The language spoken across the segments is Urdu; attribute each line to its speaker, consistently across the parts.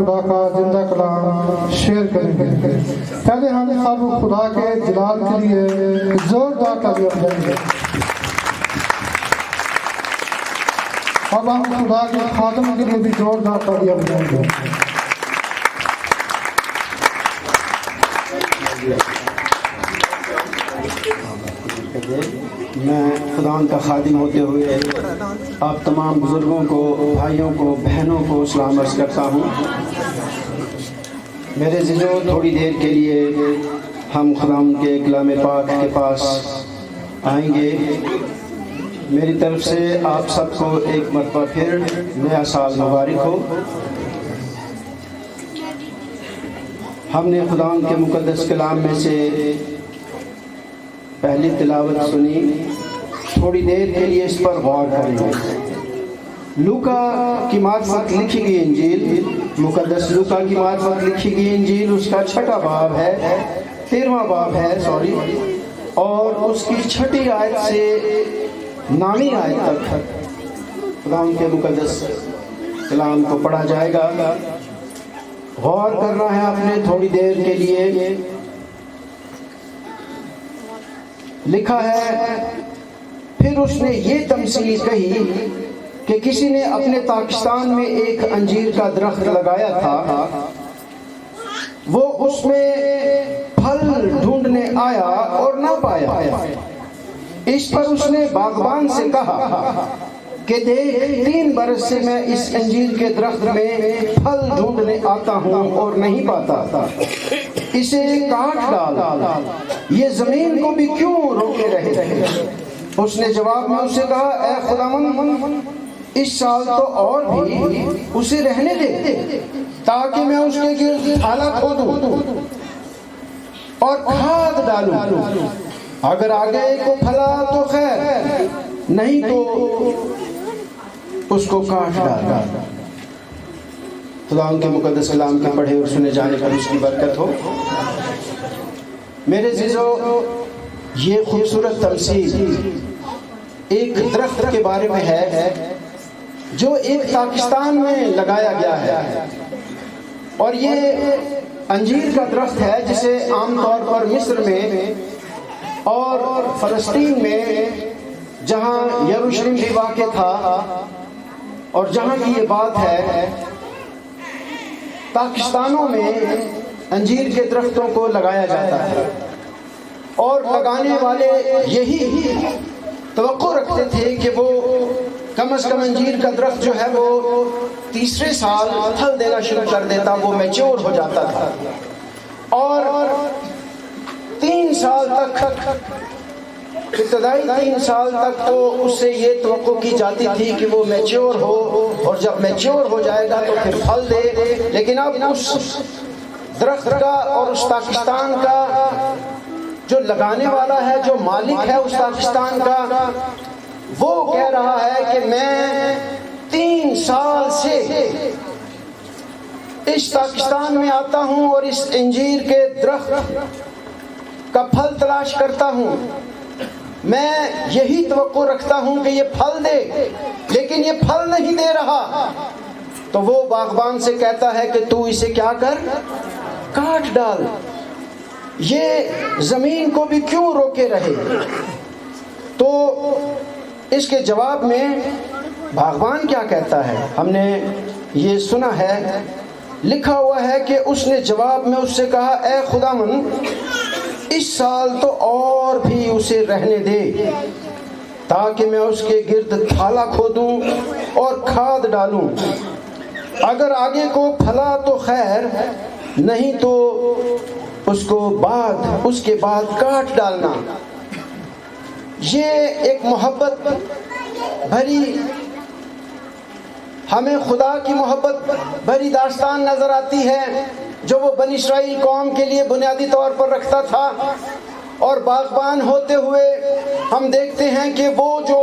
Speaker 1: خدا کا زندہ کلام شیئر کریں گے۔ پہلے ہم سب خدا کے جلال کے لیے زوردار تالیاں بجائیں گے۔ اب ہم خدا کے خادم کے لیے بھی زوردار تالیاں بجائیں گے۔
Speaker 2: میں خدا کا خادم ہوتے ہوئے آپ تمام بزرگوں کو، بھائیوں کو، بہنوں کو سلام عرض کرتا ہوں۔ میرے عزیزوں، تھوڑی دیر کے لیے ہم خدا کے کلام پاک کے پاس آئیں گے۔ میری طرف سے آپ سب کو ایک مرتبہ پھر نیا سال مبارک ہو۔ ہم نے خدا کے مقدس کلام میں سے پہلی تلاوت سنی، تھوڑی دیر کے لیے اس پر غور کریں گے۔ لوکا کی معرفت لکھی گئی انجیل، مقدس لوکا کی معرفت لکھی گئی انجیل، اس کا 6واں باب ہے، 13واں باب ہے اور اس کی 6 آیت سے 9ویں آیت تک خدا کے مقدس کلام کو پڑھا جائے گا۔ غور کرنا ہے آپ نے تھوڑی دیر کے لیے۔ لکھا ہے، پھر اس نے یہ تمثیل کہی کہ کسی نے اپنے پاکستان میں ایک انجیر کا درخت لگایا تھا، وہ اس میں پھل ڈھونڈنے آیا اور نہ پایا۔ اس پر اس نے باغبان سے کہا کہ دیکھ، 3 برس سے میں اس انجیر کے درخت میں پھل ڈھونڈنے آتا ہوں اور نہیں پاتا، اسے کاٹ ڈال، یہ زمین کو بھی کیوں روکے رہے؟ اس نے جواب میں اسے کہا، اے خداوند، اس سال تو اور بھی اسے رہنے دے تاکہ میں اس کے گرد تھالا کھودوں اور کھاد ڈالوں، اگر آگے کو پھلا تو خیر، نہیں تو اس کو کاٹ ڈال۔ خدا ان کے مقدس کلام کے پڑھے اور سنے جانے پر اس کی برکت ہو۔ میرے عزیزو، یہ خوبصورت تمثیل ایک درخت کے بارے میں ہے جو ایک پاکستان میں لگایا گیا ہے، اور یہ انجیر کا درخت ہے جسے عام طور پر مصر میں اور فلسطین میں، جہاں یروشلم بھی واقع تھا اور جہاں کی یہ بات ہے، پاکستانوں میں انجیر کے درختوں کو لگایا جاتا ہے، اور لگانے والے یہی توقع رکھتے تھے کہ وہ کم از کم انجیر کا درخت جو ہے وہ 3 سال پھل دینا شروع کر دیتا، وہ میچور ہو جاتا تھا، اور 3 سال تک، ابتدائی 3 سال تک تو اس سے یہ توقع کی جاتی تھی کہ وہ میچور ہو، اور جب میچور ہو جائے گا تو پھر پھل دے۔ لیکن اب اس درخت کا اور اس پاکستان کا جو لگانے والا ہے، جو مالک ہے اس پاکستان کا، وہ کہہ رہا ہے کہ میں 3 سال سے اس پاکستان میں آتا ہوں اور اس انجیر کے درخت کا پھل تلاش کرتا ہوں، میں یہی توقع رکھتا ہوں کہ یہ پھل دے، لیکن یہ پھل نہیں دے رہا۔ تو وہ باغبان سے کہتا ہے کہ تو اسے کیا کر، کاٹ ڈال، یہ زمین کو بھی کیوں روکے رہے؟ تو اس کے جواب میں باغبان کیا کہتا ہے، ہم نے یہ سنا ہے، لکھا ہوا ہے کہ اس نے جواب میں اس سے کہا، اے خداوند، اس سال تو اور بھی اسے رہنے دے تاکہ میں اس کے گرد تھالا کھودوں اور کھاد ڈالوں، اگر آگے کو پھلا تو خیر، نہیں تو اس کے بعد کاٹ ڈالنا۔ یہ ایک محبت بھری، ہمیں خدا کی محبت بھری داستان نظر آتی ہے جو وہ بنی اسرائیل قوم کے لیے بنیادی طور پر رکھتا تھا، اور باغبان ہوتے ہوئے ہم دیکھتے ہیں کہ وہ جو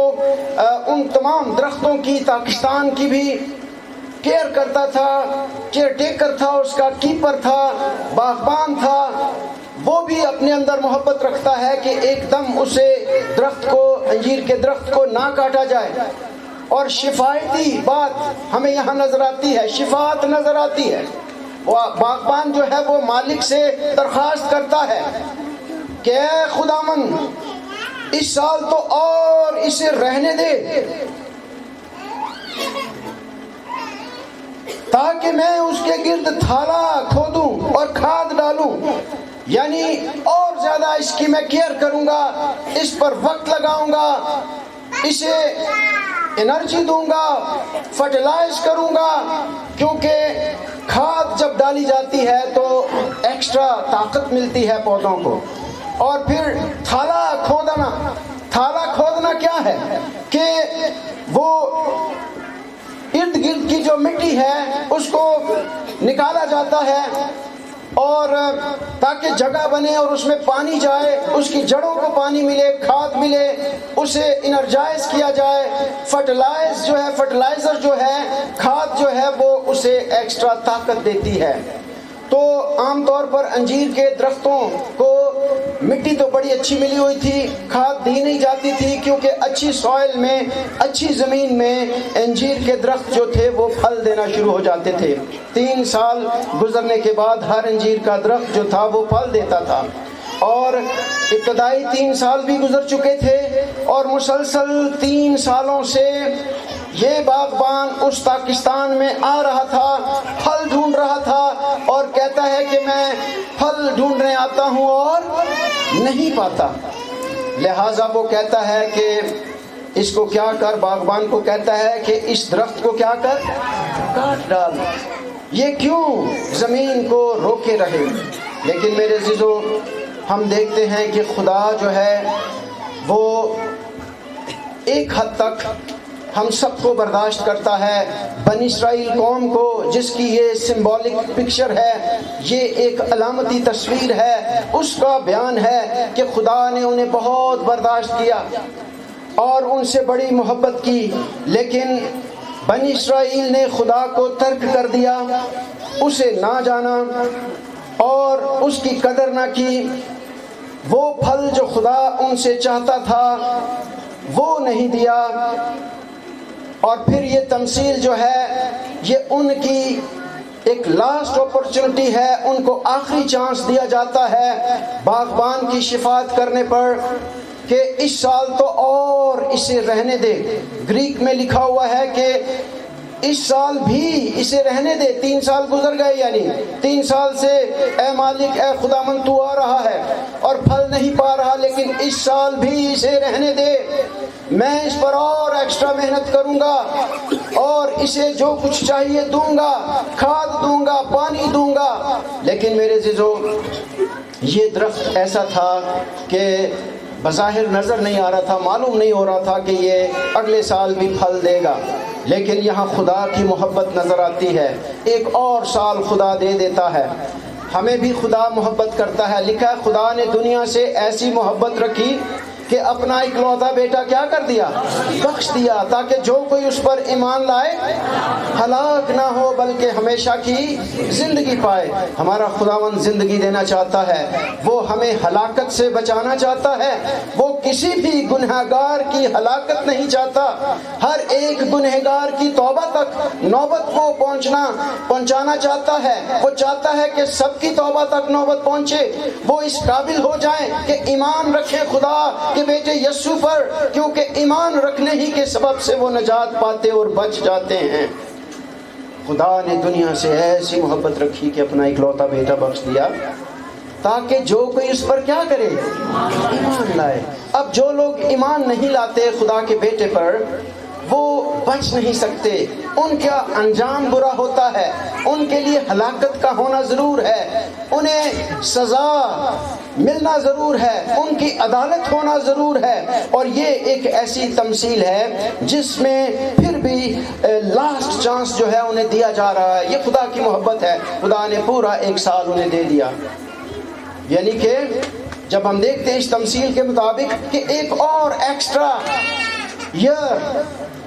Speaker 2: ان تمام درختوں کی، پاکستان کی بھی کیئر کرتا تھا، کیئر ٹیکر تھا، اس کا کیپر تھا، باغبان تھا، وہ بھی اپنے اندر محبت رکھتا ہے کہ ایک دم اسے درخت کو، انجیر کے درخت کو نہ کاٹا جائے۔ اور شفایتی بات ہمیں یہاں نظر آتی ہے، شفاعت نظر آتی ہے وہ باغبان جو ہے وہ مالک سے درخواست کرتا ہے کہ اے خداوند اس سال تو اور اسے رہنے دے تاکہ میں اس کے گرد تھالا کھودوں اور کھاد ڈالوں، یعنی اور زیادہ اس کی میں کیئر کروں گا، اس پر وقت لگاؤں گا، اسے انرجی دوں گا، فرٹیلائز کروں گا، کیونکہ کھاد جب ڈالی جاتی ہے تو ایکسٹرا طاقت ملتی ہے پودوں کو۔ اور پھر تھالا کھودنا کیا ہے کہ وہ ارد گرد کی جو مٹی ہے اس کو نکالا جاتا ہے اور تاکہ جگہ بنے اور اس میں پانی جائے، اس کی جڑوں کو پانی ملے، کھاد ملے، اسے انرجائز کیا جائے۔ فرٹیلائزر جو ہے، کھاد جو ہے وہ اسے ایکسٹرا طاقت دیتی ہے۔ تو عام طور پر انجیر کے درختوں کو مٹی تو بڑی اچھی ملی ہوئی تھی، کھاد دی نہیں جاتی تھی، کیونکہ اچھی سوائل میں، اچھی زمین میں انجیر کے درخت جو تھے وہ پھل دینا شروع ہو جاتے تھے۔ 3 سال گزرنے کے بعد ہر انجیر کا درخت جو تھا وہ پھل دیتا تھا، اور ابتدائی 3 سال بھی گزر چکے تھے، اور مسلسل 3 سالوں سے یہ باغبان اس پاکستان میں آ رہا تھا، پھل ڈھونڈ رہا تھا، اور کہتا ہے کہ میں پھل ڈھونڈنے آتا ہوں اور نہیں پاتا۔ لہٰذا وہ کہتا ہے کہ اس کو کیا کر، باغبان کو کہتا ہے کہ اس درخت کو کیا کر، کاٹ ڈال، یہ کیوں زمین کو روکے رہے۔ لیکن میرے عزیزو، ہم دیکھتے ہیں کہ خدا جو ہے وہ ایک حد تک ہم سب کو برداشت کرتا ہے۔ بنی اسرائیل قوم کو، جس کی یہ سمبولک پکچر ہے، یہ ایک علامتی تصویر ہے، اس کا بیان ہے کہ خدا نے انہیں بہت برداشت کیا اور ان سے بڑی محبت کی، لیکن بنی اسرائیل نے خدا کو ترک کر دیا، اسے نہ جانا اور اس کی قدر نہ کی۔ وہ پھل جو خدا ان سے چاہتا تھا وہ نہیں دیا، اور پھر یہ تمثیل جو ہے یہ ان کی ایک لاسٹ اپرچونٹی ہے، ان کو آخری چانس دیا جاتا ہے باغبان کی شفاعت کرنے پر کہ اس سال تو اور اسے رہنے دے۔ گریک میں لکھا ہوا ہے کہ اس سال بھی اسے رہنے دے۔ 3 سال گزر گئے، یعنی 3 سال سے اے مالک، اے خداوند تو آ رہا ہے اور پھل نہیں پا رہا، لیکن اس سال بھی اسے رہنے دے، میں اس پر اور ایکسٹرا محنت کروں گا اور اسے جو کچھ چاہیے دوں گا، کھاد دوں گا، پانی دوں گا۔ لیکن میرے عزیزو، یہ درخت ایسا تھا کہ بظاہر نظر نہیں آ رہا تھا، معلوم نہیں ہو رہا تھا کہ یہ اگلے سال بھی پھل دے گا، لیکن یہاں خدا کی محبت نظر آتی ہے۔ ایک اور سال خدا دے دیتا ہے۔ ہمیں بھی خدا محبت کرتا ہے۔ لکھا ہے خدا نے دنیا سے ایسی محبت رکھی کہ اپنا اکلوتا بیٹا کیا کر دیا، بخش دیا، تاکہ جو کوئی اس پر ایمان لائے ہلاک نہ ہو بلکہ ہمیشہ کی زندگی پائے۔ ہمارا خداوند زندگی دینا چاہتا ہے، وہ ہمیں ہلاکت سے بچانا چاہتا ہے، وہ کسی بھی گنہگار کی ہلاکت نہیں چاہتا، ہر ایک گنہگار کی توبہ تک نوبت کو پہنچانا چاہتا ہے۔ وہ چاہتا ہے کہ سب کی توبہ تک نوبت پہنچے، وہ اس قابل ہو جائیں کہ ایمان رکھے خدا کے بیٹے یسوع پر، کیونکہ ایمان رکھنے ہی کے سبب سے وہ نجات پاتے اور بچ جاتے ہیں۔ خدا نے دنیا سے ایسی محبت رکھی کہ اپنا اکلوتا بیٹا بخش دیا تاکہ جو کوئی اس پر کیا کرے، ایمان لائے۔ اب جو لوگ ایمان نہیں لاتے خدا کے بیٹے پر، وہ بچ نہیں سکتے، ان کا انجام برا ہوتا ہے، ان کے لیے ہلاکت کا ہونا ضرور ہے، انہیں سزا ملنا ضرور ہے، ان کی عدالت ہونا ضرور ہے۔ اور یہ ایک ایسی تمثیل ہے جس میں پھر بھی لاسٹ چانس جو ہے انہیں دیا جا رہا ہے۔ یہ خدا کی محبت ہے، خدا نے پورا 1 سال انہیں دے دیا۔ یعنی کہ جب ہم دیکھتے ہیں اس تمثیل کے مطابق کہ ایک اور ایکسٹرا ایئر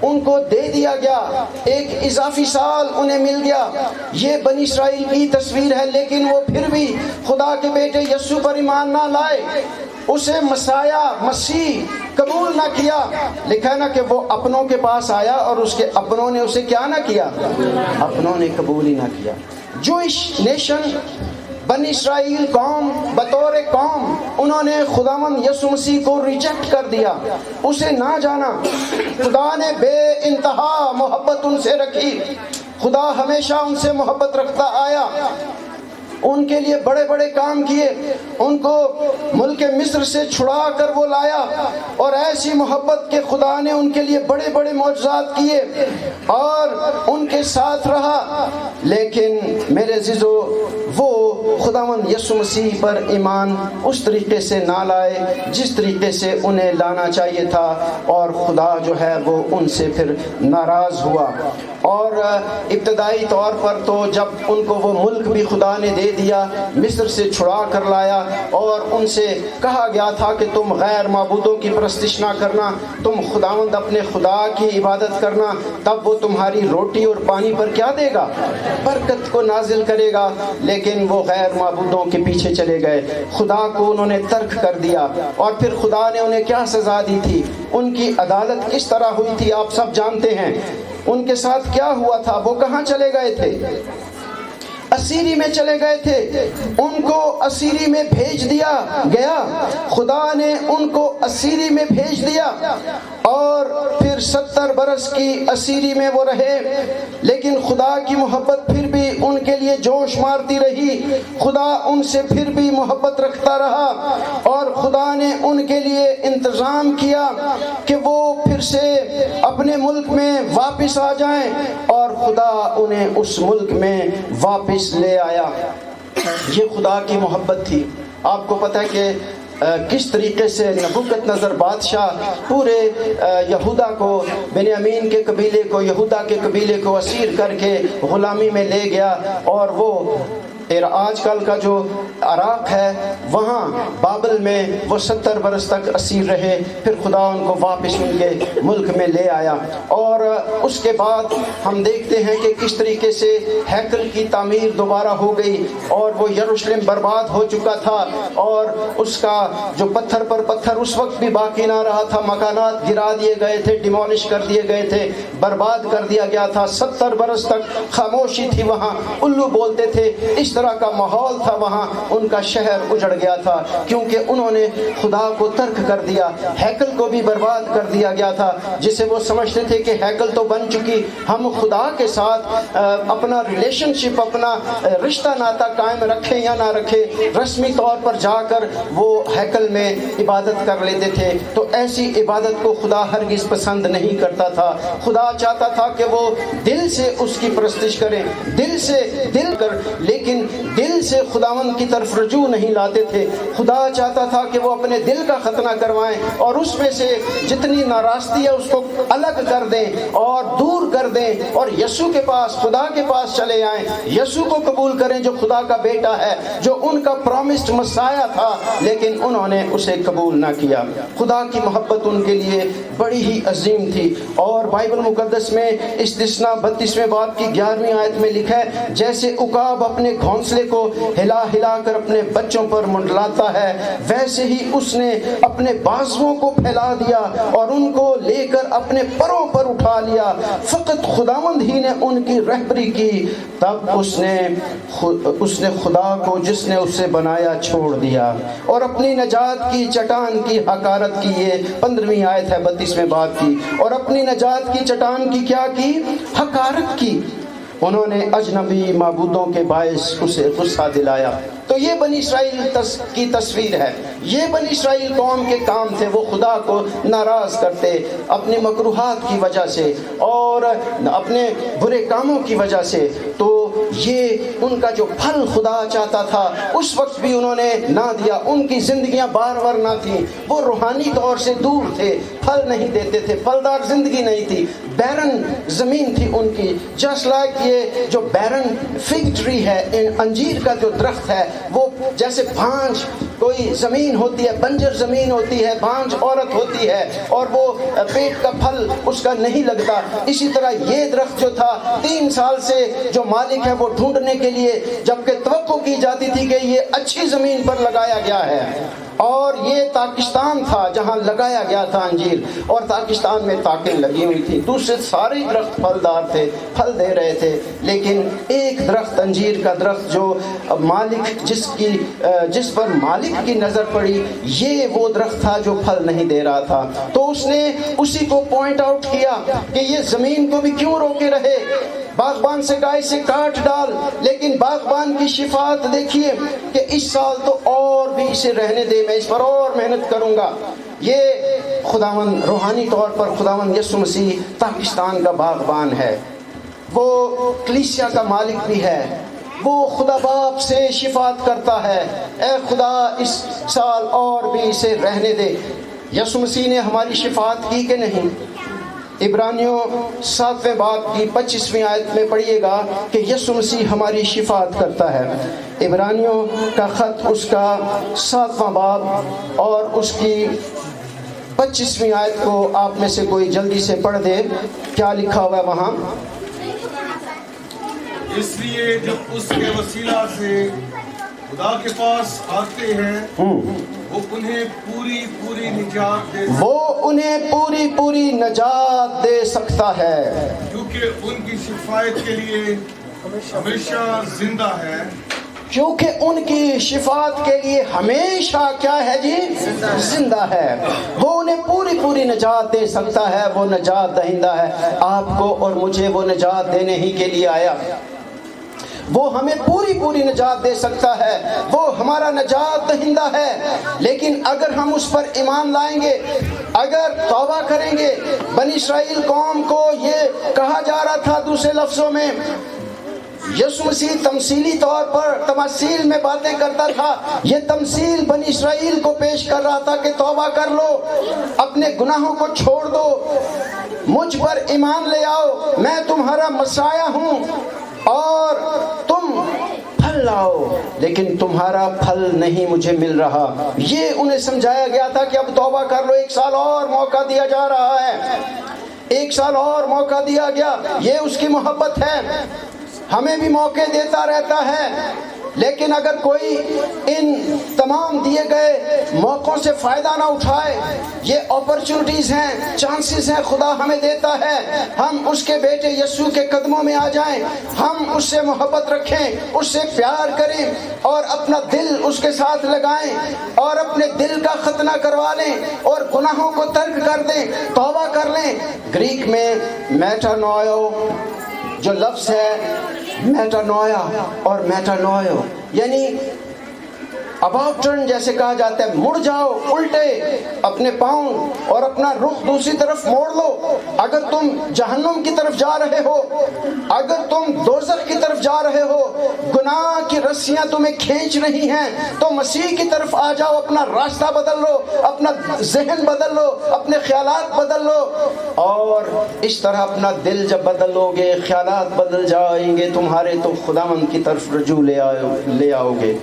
Speaker 2: ان کو دے دیا گیا، ایک اضافی سال انہیں مل گیا۔ یہ بنی اسرائیل کی تصویر ہے، لیکن وہ پھر بھی خدا کے بیٹے یسوع پر ایمان نہ لائے، اسے مسیح قبول نہ کیا۔ لکھا ہے نا کہ وہ اپنوں کے پاس آیا اور اس کے اپنوں نے اسے کیا نہ کیا، اپنوں نے قبول ہی نہ کیا۔ جوئش نیشن، بنی اسرائیل قوم بطور قوم انہوں نے خداوند یسوع مسیح کو ریجیکٹ کر دیا، اسے نہ جانا۔ خدا نے بے انتہا محبت ان سے رکھی، خدا ہمیشہ ان سے محبت رکھتا آیا، ان کے لیے بڑے بڑے کام کیے، ان کو ملک مصر سے چھڑا کر وہ لایا، اور ایسی محبت کہ خدا نے ان کے لیے بڑے بڑے معجزات کیے اور ان کے ساتھ رہا۔ لیکن میرے عزیزو، وہ خداوند یسوع مسیح پر ایمان اس طریقے سے نہ لائے جس طریقے سے انہیں لانا چاہیے تھا، اور خدا جو ہے وہ ان سے پھر ناراض ہوا۔ اور ابتدائی طور پر تو جب ان کو وہ ملک بھی خدا نے دے دیا، مصر سے چھڑا کر لایا، اور ان سے کہا گیا تھا کہ تم غیر معبودوں کی پرستش نہ کرنا، تم خداوند اپنے خدا کی عبادت کرنا، تب وہ تمہاری روٹی اور پانی پر کیا دے گا؟ برکت کو نازل کرے گا۔ لیکن وہ غیر معبودوں کے پیچھے چلے گئے، خدا کو انہوں نے ترک کر دیا، اور پھر خدا نے انہیں کیا سزا دی تھی؟ ان کی عدالت کس طرح ہوئی تھی آپ سب جانتے ہیں۔ ان کے ساتھ کیا ہوا تھا؟ وہ کہاں چلے گئے تھے؟ اسیری میں چلے گئے تھے، ان کو اسیری میں بھیج دیا گیا، خدا نے ان کو اسیری میں بھیج دیا، اور پھر 70 برس کی اسیری میں وہ رہے۔ لیکن خدا کی محبت پھر بھی ان کے لیے جوش مارتی رہی، خدا ان سے پھر بھی محبت رکھتا رہا، اور خدا نے ان کے لیے انتظام کیا کہ وہ پھر سے اپنے ملک میں واپس آ جائیں، اور خدا انہیں اس ملک میں واپس لے آیا۔ یہ خدا کی محبت تھی۔ آپ کو پتہ ہے کہ کس طریقے سے نبوکت نظر بادشاہ پورے یہودا کو، بنیامین کے قبیلے کو، یہودا کے قبیلے کو اسیر کر کے غلامی میں لے گیا، اور وہ آج کل کا جو عراق ہے وہاں بابل میں وہ 70 برس تک اسیر رہے، پھر خدا ان کو واپس ان کے ملک میں لے آیا۔ اور اس کے بعد ہم دیکھتے ہیں کہ کس طریقے سے ہیکل کی تعمیر دوبارہ ہو گئی، اور وہ یروشلم برباد ہو چکا تھا، اور اس کا جو پتھر پر پتھر اس وقت بھی باقی نہ رہا تھا، مکانات گرا دیے گئے تھے، ڈیمولش کر دیے گئے تھے، برباد کر دیا گیا تھا۔ 70 برس تک خاموشی تھی وہاں، الو بولتے تھے، اس طرح کا ماحول تھا وہاں، ان کا شہر اجڑ گیا تھا کیونکہ انہوں نے خدا کو ترک کر دیا۔ ہیکل کو بھی برباد کر دیا گیا تھا، جسے وہ سمجھتے تھے کہ ہیکل تو بن چکی، ہم خدا کے ساتھ اپنا ریلیشن شپ، اپنا رشتہ ناتا قائم رکھیں یا نہ رکھیں، رسمی طور پر جا کر وہ ہیکل میں عبادت کر لیتے تھے۔ تو ایسی عبادت کو خدا ہرگز پسند نہیں کرتا تھا۔ خدا چاہتا تھا کہ وہ دل سے اس کی پرستش کریں، دل سے دل کر، لیکن دل سے خداوند کی طرف رجوع نہیں لاتے تھے۔ خدا چاہتا تھا کہ وہ اپنے دل کا ختنہ کروائیں، اور اس میں سے جتنی ناراستی ہے اس کو الگ کر دیں اور دور کر دیں، اور یسوع کے پاس، خدا کے پاس چلے آئیں، یسوع کو قبول کریں جو خدا کا بیٹا ہے، جو ان کا پرومسڈ مسایہ تھا، لیکن انہوں نے اسے قبول نہ کیا۔ خدا کی محبت ان کے لیے بڑی ہی عظیم تھی، اور بائبل مقدس میں استثنا 32ویں باب کی 11ویں آیت میں لکھا ہے، جیسے عقاب اپنے گھونسلے کو ہلا ہلا کر اپنے بچوں پر منڈلاتا ہے، ویسے ہی اس نے اپنے بازوؤں کو پھیلا دیا اور ان کو لے کر اپنے پروں پر اٹھا لیا۔ فقط خداوند ہی نے ان کی رہبری کی، تب اس نے خدا کو جس نے اسے بنایا چھوڑ دیا، اور اپنی نجات کی چٹان کی حقارت کی۔ یہ 15ویں آیت ہے 32ویں باب کی۔ اور اپنی نجات کی چٹان کی کیا کی؟ حقارت کی۔ انہوں نے اجنبی معبودوں کے باعث اسے غصہ دلایا۔ تو یہ بنی اسرائیل کی تصویر ہے، یہ بنی اسرائیل قوم کے کام تھے۔ وہ خدا کو ناراض کرتے اپنی مکروہات کی وجہ سے اور اپنے برے کاموں کی وجہ سے۔ تو یہ ان کا جو پھل خدا چاہتا تھا اس وقت بھی انہوں نے نہ دیا۔ ان کی زندگیاں بار نہ تھیں، وہ روحانی طور سے دور تھے، پھل نہیں دیتے تھے، پھلدار زندگی نہیں تھی، بیرن زمین تھی ان کی۔ جسٹ لائک یہ جو بیرن فگ ٹری ہے، انجیر کا جو درخت ہے، وہ جیسے بھانج کوئی زمین ہوتی ہے، بنجر زمین ہوتی ہے، بھانج عورت ہوتی ہے، اور وہ پیٹ کا پھل اس کا نہیں لگتا، اسی طرح یہ درخت جو تھا 3 سال سے جو مالک ہے وہ ڈھونڈنے کے لیے، جبکہ توقع کی جاتی تھی کہ یہ اچھی زمین پر لگایا گیا ہے، اور یہ پاکستان تھا جہاں لگایا گیا تھا انجیر، اور پاکستان میں تاکیں لگی ہوئی تھی، دوسرے سارے درخت پھلدار تھے، پھل دے رہے تھے، لیکن ایک درخت انجیر کا درخت جو مالک جس پر مالک کی نظر پڑی، یہ وہ درخت تھا جو پھل نہیں دے رہا تھا۔ تو اس نے اسی کو پوائنٹ آؤٹ کیا کہ یہ زمین کو بھی کیوں روکے رہے، باغبان سے کہا اسے کاٹ ڈال، لیکن باغبان کی شفاعت دیکھیے کہ اس سال تو اور بھی اسے رہنے دے، میں اس پر اور محنت کروں گا۔ یہ خداوند روحانی طور پر خداوند یسوع مسیح پاکستان کا باغبان ہے، وہ کلیسیا کا مالک بھی ہے، وہ خدا باپ سے شفاعت کرتا ہے، اے خدا اس سال اور بھی اسے رہنے دے۔ یسوع مسیح نے ہماری شفاعت کی کہ نہیں؟ عبرانیوں 7ویں باب کی 25ویں آیت میں پڑھیے گا کہ یسوع مسیح ہماری شفاعت کرتا ہے۔ عبرانیوں کا خط اس کا 7واں باب اور اس کی 25ویں آیت کو آپ میں سے کوئی جلدی سے پڑھ دے، کیا لکھا ہوا ہے وہاں؟
Speaker 3: اس لیے جب اس کے وسیلہ سے خدا کے پاس آتے ہیں وہ انہیں
Speaker 2: پوری نجات دے سکتا ہے،
Speaker 3: کیونکہ ان کی شفاعت کے لیے ہمیشہ زندہ ہے،
Speaker 2: کیونکہ ان کی شفاعت کے لیے ہمیشہ کیا ہے جی؟ زندہ ہے۔ وہ انہیں پوری نجات دے سکتا ہے، وہ نجات دہندہ ہے، آپ کو اور مجھے وہ نجات دینے ہی کے لیے آیا۔ وہ ہمیں پوری نجات دے سکتا ہے، وہ ہمارا نجات دہندہ ہے، لیکن اگر ہم اس پر ایمان لائیں گے، اگر توبہ کریں گے۔ بنی اسرائیل قوم کو یہ کہا جا رہا تھا دوسرے لفظوں میں، یسوع مسیح تمثیلی طور پر تمثیل میں باتیں کرتا تھا، یہ تمثیل بنی اسرائیل کو پیش کر رہا تھا کہ توبہ کر لو، اپنے گناہوں کو چھوڑ دو، مجھ پر ایمان لے آؤ، میں تمہارا مسیح ہوں اور تم پھل لاؤ، لیکن تمہارا پھل نہیں مجھے مل رہا۔ یہ انہیں سمجھایا گیا تھا کہ اب توبہ کر لو، ایک سال اور موقع دیا جا رہا ہے، ایک سال اور موقع دیا گیا۔ یہ اس کی محبت ہے، ہمیں بھی موقع دیتا رہتا ہے، لیکن اگر کوئی ان تمام دیے گئے موقعوں سے فائدہ نہ اٹھائے، یہ اپرچونٹیز ہیں، چانسز ہیں خدا ہمیں دیتا ہے، ہم اس کے بیٹے یسوع کے قدموں میں آ جائیں، ہم اس سے محبت رکھیں، اس سے پیار کریں اور اپنا دل اس کے ساتھ لگائیں اور اپنے دل کا ختنہ کروا لیں اور گناہوں کو ترک کر دیں، توبہ کر لیں۔ گریک میں میٹانوئو جو لفظ ہے، میٹانویا اور میٹانوئو یعنی اباؤٹ ٹرن جیسے کہا جاتا ہے، مڑ جاؤ، الٹے اپنے پاؤں اور اپنا رخ دوسری طرف موڑ لو۔ اگر تم جہنم کی طرف جا رہے ہو، اگر تم دوزخ کی طرف جا رہے ہو، گناہ کی رسیاں تمہیں کھینچ رہی ہیں، تو مسیح کی طرف آ جاؤ، اپنا راستہ بدل لو، اپنا ذہن بدل لو، اپنے خیالات بدل لو، اور اس طرح اپنا دل جب بدل لو گے، خیالات بدل جائیں گے تمہارے، تو خداوند کی طرف رجوع لے آؤ گے۔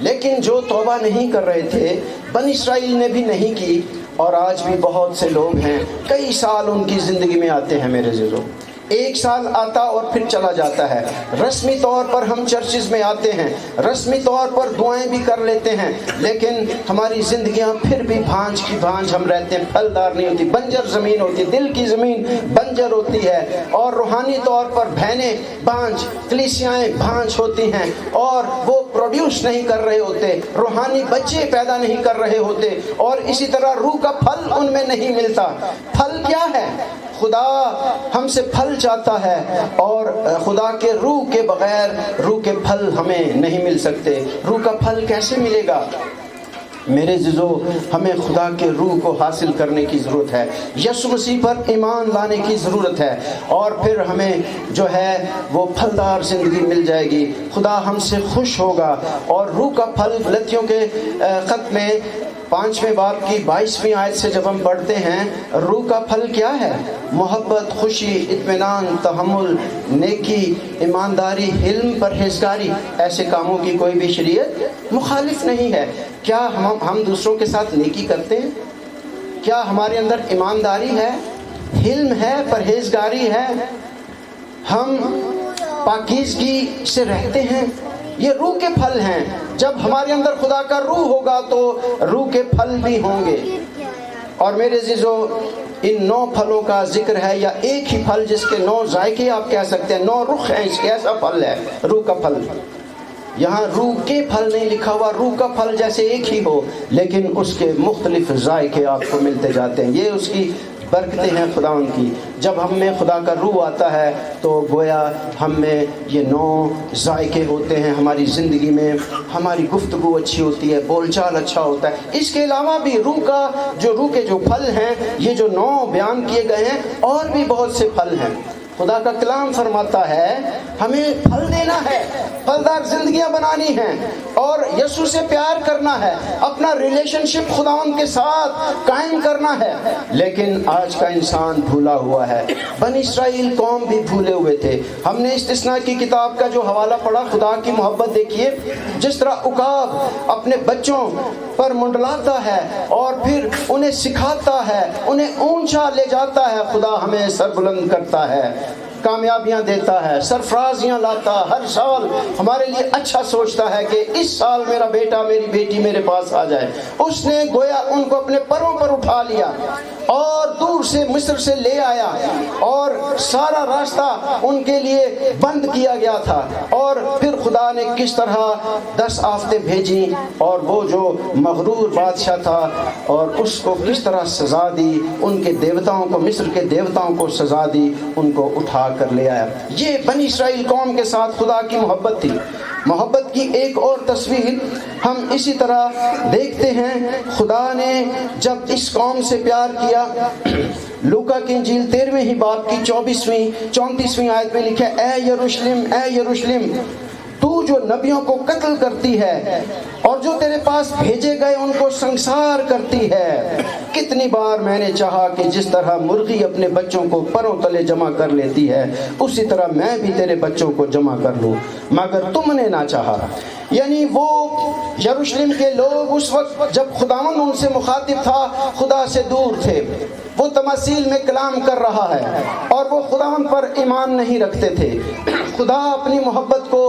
Speaker 2: لیکن جو توبہ نہیں کر رہے تھے، بنی اسرائیل نے بھی نہیں کی، اور آج بھی بہت سے لوگ ہیں، کئی سال ان کی زندگی میں آتے ہیں میرے عزیزو، ایک سال آتا اور پھر چلا جاتا ہے۔ رسمی طور پر ہم چرچز میں آتے ہیں، رسمی طور پر دعائیں بھی کر لیتے ہیں، لیکن ہماری زندگیاں پھر بھی بھانج کی بھانج ہم رہتے ہیں، پھلدار نہیں ہوتی، بنجر زمین ہوتی ہے، دل کی زمین بنجر ہوتی ہے، اور روحانی طور پر بہنیں بھانج، کلیسیائیں بھانج ہوتی ہیں، اور وہ پروڈیوس نہیں کر رہے ہوتے، روحانی بچے پیدا نہیں کر رہے ہوتے، اور اسی طرح روح کا پھل ان میں نہیں ملتا۔ پھل کیا ہے؟ خدا ہم سے پھل چاہتا ہے، اور خدا کے روح کے بغیر روح کے پھل ہمیں نہیں مل سکتے۔ روح کا پھل کیسے ملے گا؟ میرے عزیزو، ہمیں خدا کے روح کو حاصل کرنے کی ضرورت ہے، یسوع مسیح پر ایمان لانے کی ضرورت ہے، اور پھر ہمیں جو ہے وہ پھلدار زندگی مل جائے گی، خدا ہم سے خوش ہوگا۔ اور روح کا پھل غلطیوں کے خط میں 5ویں باب کی 22ویں آیت سے جب ہم پڑھتے ہیں، روح کا پھل کیا ہے؟ محبت، خوشی، اطمینان، تحمل، نیکی، ایمانداری، حلم، پرہیزگاری۔ ایسے کاموں کی کوئی بھی شریعت مخالف نہیں ہے۔ کیا ہم دوسروں کے ساتھ نیکی کرتے ہیں؟ کیا ہمارے اندر ایمانداری ہے، حلم ہے، پرہیزگاری ہے؟ ہم پاکیزگی سے رہتے ہیں؟ یہ روح کے پھل ہیں. جب ہمارے اندر خدا کا روح ہوگا تو روح کے پھل بھی ہوں گے. اور میرے عزیزو ان 9 پھلوں کا ذکر ہے، یا ایک ہی پھل جس کے 9 ذائقے آپ کہہ سکتے ہیں، 9 رخ ہیں اس کے، ایسا پھل ہے روح کا پھل. یہاں روح کے پھل نہیں لکھا ہوا، روح کا پھل جیسے ایک ہی ہو لیکن اس کے مختلف ذائقے آپ کو ملتے جاتے ہیں. یہ اس کی برکتیں ہیں خدا ان کی. جب ہم میں خدا کا روح آتا ہے تو گویا ہم میں یہ 9 ذائقے ہوتے ہیں. ہماری زندگی میں ہماری گفتگو اچھی ہوتی ہے، بول چال اچھا ہوتا ہے. اس کے علاوہ بھی روح کے جو پھل ہیں، یہ جو 9 بیان کیے گئے ہیں، اور بھی بہت سے پھل ہیں. خدا کا کلام فرماتا ہے ہمیں پھل دینا ہے، پھلدار زندگیاں بنانی ہیں، اور یسوع سے پیار کرنا ہے، اپنا ریلیشن شپ خداوند کے ساتھ قائم کرنا ہے. لیکن آج کا انسان بھولا ہوا ہے. بنی اسرائیل قوم بھی بھولے ہوئے تھے. ہم نے استثناء کی کتاب کا جو حوالہ پڑھا، خدا کی محبت دیکھیے جس طرح عقاب اپنے بچوں پر منڈلاتا ہے اور پھر انہیں سکھاتا ہے، انہیں اونچا لے جاتا ہے. خدا ہمیں سربلند کرتا ہے، کامیابیاں دیتا ہے، سرفرازیاں لاتا، ہر سال ہمارے لیے اچھا سوچتا ہے کہ اس سال میرا بیٹا میری بیٹی میرے پاس آ جائے. اس نے گویا ان کو اپنے پروں پر اٹھا لیا اور دور سے مصر سے لے آیا، اور سارا راستہ ان کے لیے بند کیا گیا تھا. اور پھر خدا نے کس طرح 10 آفتیں بھیجی، اور وہ جو مغرور بادشاہ تھا اور اس کو کس طرح سزا دی، ان کے دیوتاؤں کو، مصر کے دیوتاؤں کو سزا دی، ان کو اٹھا کر لے آیا. یہ بنی اسرائیل قوم کے ساتھ خدا کی محبت تھی. محبت کی ایک اور تصویر ہم اسی طرح دیکھتے ہیں. خدا نے جب اس قوم سے پیار کیا، لوکا کی انجیل 13ویں ہی باب کی 34ویں آیت میں لکھا ہے، اے یروشلم، اے یروشلم، تو جو نبیوں کو قتل کرتی ہے اور جو تیرے پاس بھیجے گئے ان کو سنسار کرتی ہے. کتنی بار میں نے چاہا کہ جس طرح مرغی اپنے بچوں کو پروں تلے جمع کر لیتی ہے، اسی طرح میں بھی تیرے بچوں کو جمع کر لوں، مگر تم نے نہ چاہا. یعنی وہ یروشلم کے لوگ اس وقت جب خداوند ان سے مخاطب تھا، خدا سے دور تھے. وہ تماثیل میں کلام کر رہا ہے اور وہ خداوند پر ایمان نہیں رکھتے تھے. خدا اپنی محبت کو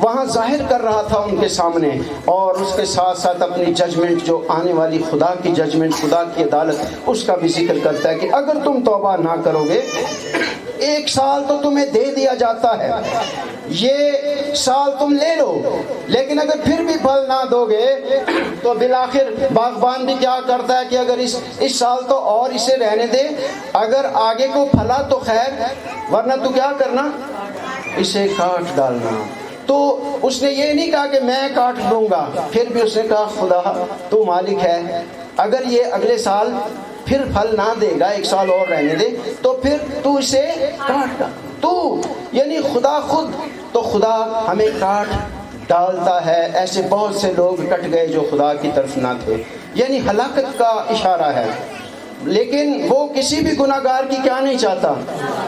Speaker 2: وہاں ظاہر کر رہا تھا ان کے سامنے، اور اس کے ساتھ ساتھ اپنی ججمنٹ، جو آنے والی خدا کی ججمنٹ، خدا کی عدالت، اس کا بھی ذکر کرتا ہے کہ اگر تم توبہ نہ کرو گے، 1 سال تو تمہیں دے دیا جاتا ہے، یہ سال تم لے لو، لیکن اگر پھر بھی پھل نہ دو گے تو بالآخر باغبان بھی کیا کرتا ہے کہ اگر اس سال تو اور اسے رہنے دے، اگر آگے کو پھلا تو خیر، ورنہ تو کیا کرنا، اسے کاٹ ڈالنا. تو اس نے یہ نہیں کہا کہ میں کاٹ دوں گا، پھر بھی اس نے کہا خدا تو مالک ہے، اگر یہ اگلے سال پھر پھل نہ دے گا، 1 سال اور رہنے دے، تو پھر تو اسے کاٹ ڈال. تو یعنی خدا خود، تو خدا ہمیں کاٹ ڈالتا ہے. ایسے بہت سے لوگ کٹ گئے جو خدا کی طرف نہ تھے، یعنی ہلاکت کا اشارہ ہے. لیکن وہ کسی بھی گناہگار کی کیا نہیں چاہتا،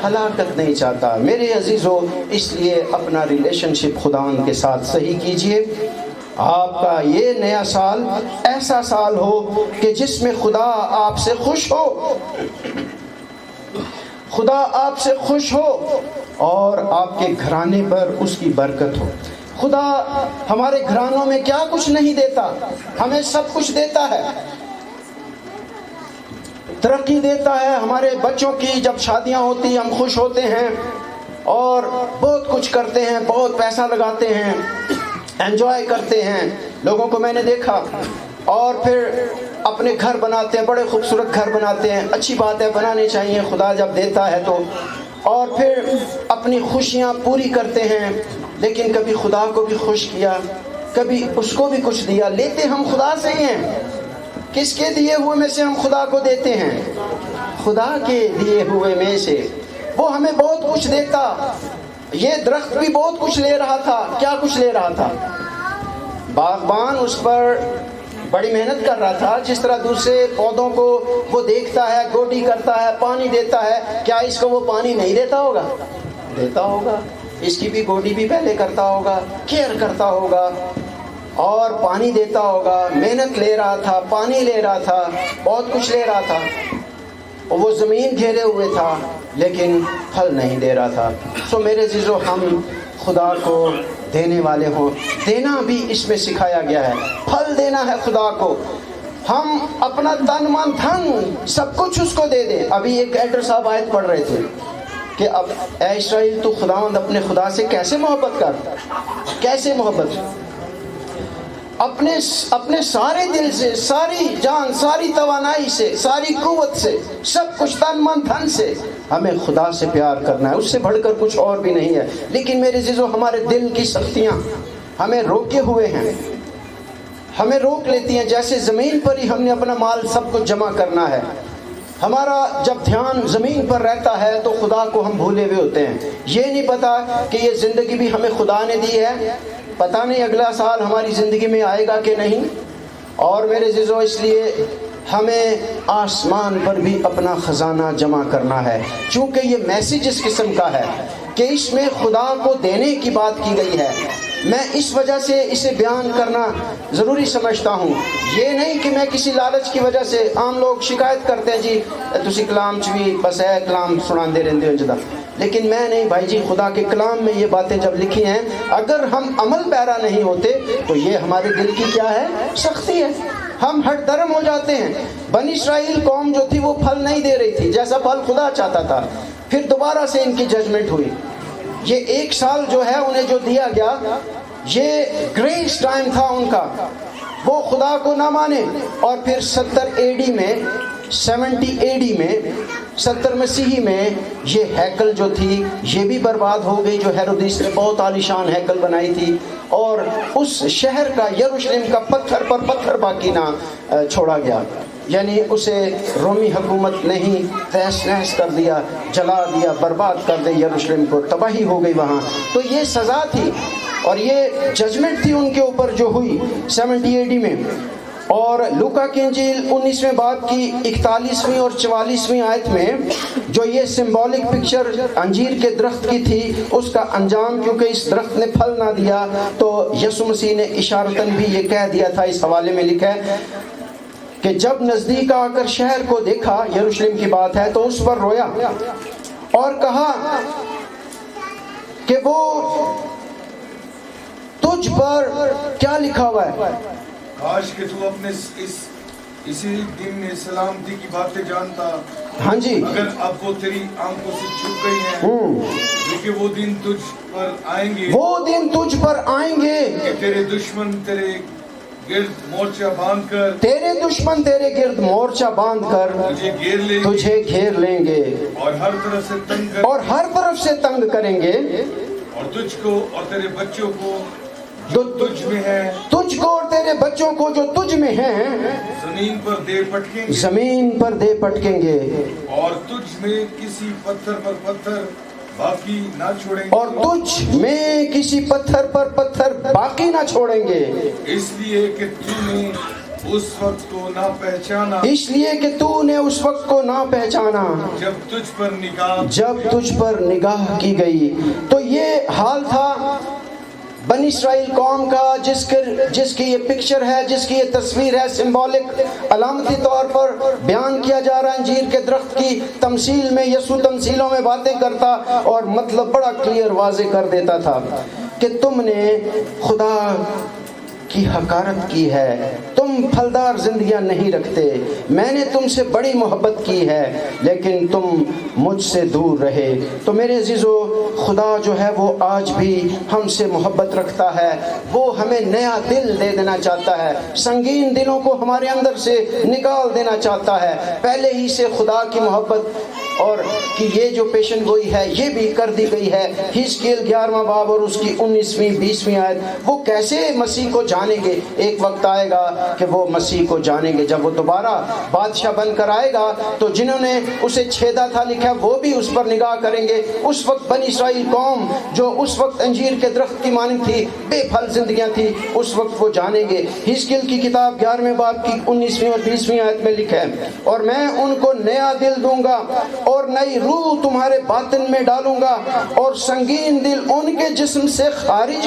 Speaker 2: ہلاکت نہیں چاہتا. میرے عزیزو، اس لیے اپنا ریلیشن شپ خداوند کے ساتھ صحیح کیجئے. آپ کا یہ نیا سال ایسا سال ہو کہ جس میں خدا آپ سے خوش ہو، خدا آپ سے خوش ہو، اور آپ کے گھرانے پر اس کی برکت ہو. خدا ہمارے گھرانوں میں کیا کچھ نہیں دیتا، ہمیں سب کچھ دیتا ہے. ترقی دیتا ہے. ہمارے بچوں کی جب شادیاں ہوتی ہم خوش ہوتے ہیں اور بہت کچھ کرتے ہیں، بہت پیسہ لگاتے ہیں، انجوائے کرتے ہیں. لوگوں کو میں نے دیکھا، اور پھر اپنے گھر بناتے ہیں، بڑے خوبصورت گھر بناتے ہیں. اچھی بات ہے، بنانے چاہیے، خدا جب دیتا ہے تو. اور پھر اپنی خوشیاں پوری کرتے ہیں، لیکن کبھی خدا کو بھی خوش کیا، کبھی اس کو بھی کچھ دیا. لیتے ہم خدا سے ہی ہیں. کس کے دیے ہوئے میں سے ہم خدا کو دیتے ہیں؟ خدا کے دیے ہوئے میں سے. وہ ہمیں بہت کچھ دیتا. یہ درخت بھی بہت کچھ لے رہا تھا. کیا کچھ لے رہا تھا؟ باغبان اس پر بڑی محنت کر رہا تھا. جس طرح دوسرے پودوں کو وہ دیکھتا ہے، گوڈی کرتا ہے، پانی دیتا ہے، کیا اس کو وہ پانی نہیں دیتا ہوگا؟ دیتا ہوگا. اس کی بھی گوڈی بھی پہلے کرتا ہوگا، کیئر کرتا ہوگا، اور پانی دیتا ہوگا. محنت لے رہا تھا، پانی لے رہا تھا، بہت کچھ لے رہا تھا. اور وہ زمین گھیرے ہوئے تھا لیکن پھل نہیں دے رہا تھا. سو میرے عزیزو، ہم خدا کو دینے والے ہوں. دینا بھی اس میں سکھایا گیا ہے. پھل دینا ہے خدا کو. ہم اپنا تن من دھن سب کچھ اس کو دے دیں. ابھی ایک ایڈر صاحب آیت پڑھ رہے تھے کہ اب اے اسرائیل تو خداوند اپنے خدا سے کیسے محبت کر, کیسے محبت, اپنے سارے دل سے, ساری جان, ساری توانائی سے, ساری قوت سے, سب کچھ تن من دھن سے ہمیں خدا سے پیار کرنا ہے. اس سے بڑھ کر کچھ اور بھی نہیں ہے. لیکن میرے عزیزو, ہمارے دل کی سختیاں ہمیں روکے ہوئے ہیں, ہمیں روک لیتی ہیں. جیسے زمین پر ہی ہم نے اپنا مال سب کچھ جمع کرنا ہے. ہمارا جب دھیان زمین پر رہتا ہے تو خدا کو ہم بھولے ہوئے ہوتے ہیں. یہ نہیں پتا کہ یہ زندگی بھی ہمیں خدا نے دی ہے. پتہ نہیں اگلا سال ہماری زندگی میں آئے گا کہ نہیں. اور میرے عزیزو, اس لیے ہمیں آسمان پر بھی اپنا خزانہ جمع کرنا ہے. چونکہ یہ میسیج اس قسم کا ہے کہ اس میں خدا کو دینے کی بات کی گئی ہے. میں اس وجہ سے اسے بیان کرنا ضروری سمجھتا ہوں. یہ نہیں کہ میں کسی لالچ کی وجہ سے, عام لوگ شکایت کرتے ہیں جی تسی کلام چ بھی بس ہے کلام سناندے رہندے ہو جدا. لیکن میں نہیں بھائی جی, خدا کے کلام میں یہ باتیں جب لکھی ہیں, اگر ہم عمل پیرا نہیں ہوتے تو یہ ہمارے دل کی کیا ہے, سختی ہے. ہم ہٹ درم ہو جاتے ہیں. بنی اسرائیل قوم جو تھی وہ پھل نہیں دے رہی تھی جیسا پھل خدا چاہتا تھا. پھر دوبارہ سے ان کی ججمنٹ ہوئی. یہ 1 سال جو ہے انہیں جو دیا گیا, یہ گریس ٹائم تھا ان کا. وہ خدا کو نہ مانے. اور پھر 70 AD میں, 70 AD میں, 70 مسیحی میں یہ ہیکل جو تھی یہ بھی برباد ہو گئی, جو ہیرودیس نے بہت عالیشان ہیکل بنائی تھی. اور اس شہر کا, یروشلم کا پتھر پر پتھر باقی نہ چھوڑا گیا. یعنی اسے رومی حکومت نے ہی تہس نہس کر دیا, جلا دیا, برباد کر دے یروشلم کو, تباہی ہو گئی وہاں. تو یہ سزا تھی اور یہ ججمنٹ تھی ان کے اوپر جو ہوئی 70 AD میں. اور لوکا کی انجیل 19ویں باب کی 41ویں اور 44ویں آیت میں جو یہ سمبولک پکچر انجیر کے درخت کی تھی, اس کا انجام کیونکہ اس درخت نے پھل نہ دیا تو یسوع مسیح نے اشارتاً بھی یہ کہہ دیا تھا. اس حوالے میں لکھا ہے کہ جب نزدیک آ کر شہر کو دیکھا, یروشلم کی بات ہے, تو اس پر رویا اور کہا کہ وہ تجھ پر کیا لکھا ہوا ہے.
Speaker 3: کاش کہ تو اپنے اسی دن میں سلامتی کی باتیں جانتا.
Speaker 2: ہاں جی,
Speaker 3: اگر اب وہ تیری آنکھوں سے چھپ گئی ہیں, لیکن وہ دن تجھ پر آئیں گے,
Speaker 2: وہ دن تجھ پر آئیں گے
Speaker 3: کہ تیرے دشمن تیرے گرد مورچہ باندھ کر,
Speaker 2: تیرے دشمن تیرے گرد مورچہ باندھ کر تجھے گھیر لیں گے
Speaker 3: اور ہر طرف سے تنگ کر,
Speaker 2: اور ہر طرف سے تنگ کریں گے.
Speaker 3: اور تجھ کو اور تیرے بچوں کو جو تجھ میں ہے,
Speaker 2: تجھ کو اور تیرے بچوں کو جو تجھ میں ہیں,
Speaker 3: زمین پر دے پٹکیں گے,
Speaker 2: زمین پر دے پٹکیں گے.
Speaker 3: اور تجھ میں کسی پتھر پر پتھر باقی نہ چھوڑیں گے,
Speaker 2: اور تجھ میں کسی پتھر پر پتھر باقی نہ چھوڑیں گے.
Speaker 3: اس لیے کہ تو نے اس وقت کو نہ پہچانا,
Speaker 2: اس لیے کہ تو نے اس وقت کو نہ پہچانا
Speaker 3: جب
Speaker 2: تجھ پر نگاہ کی گئی. تو یہ حال تھا بنی اسرائیل قوم کا, جس کی یہ پکچر ہے, جس کی یہ تصویر ہے, سمبولک علامتی طور پر بیان کیا جا رہا ہے. انجیر کے درخت کی تمثیل میں یسوع تمثیلوں میں باتیں کرتا اور مطلب بڑا کلیئر واضح کر دیتا تھا کہ تم نے خدا کی حقارت کی ہے, تم پھلدار زندگیاں نہیں رکھتے, میں نے تم سے بڑی محبت کی ہے لیکن تم مجھ سے دور رہے. تو میرے عزیزو, خدا جو ہے وہ آج بھی ہم سے محبت رکھتا ہے. وہ ہمیں نیا دل دے دینا چاہتا ہے, سنگین دلوں کو ہمارے اندر سے نکال دینا چاہتا ہے. پہلے ہی سے خدا کی محبت اور کہ یہ جو پیشن گوئی ہے یہ بھی کر دی گئی ہے. حزقیل 11واں باب اور اس کی 19ویں 20ویں آیت. وہ کیسے مسیح کو جانیں گے؟ ایک وقت آئے گا کہ وہ مسیح کو جانیں گے جب وہ دوبارہ بادشاہ بن کر آئے گا, تو جنہوں نے اسے چھیدا تھا لکھا وہ بھی اس پر نگاہ کریں گے. اس وقت بنی اسرائیل قوم جو اس وقت انجیر کے درخت کی مانند تھی, بے پھل زندگیاں تھی, اس وقت وہ جانیں گے. حزقیل کی کتاب 11ویں باب کی 19ویں اور 20ویں آیت میں لکھا ہے, اور میں ان کو نیا دل دوں گا اور نئی روح تمہارے باطن میں ڈالوں گا اور سنگین دل ان کے جسم سے خارج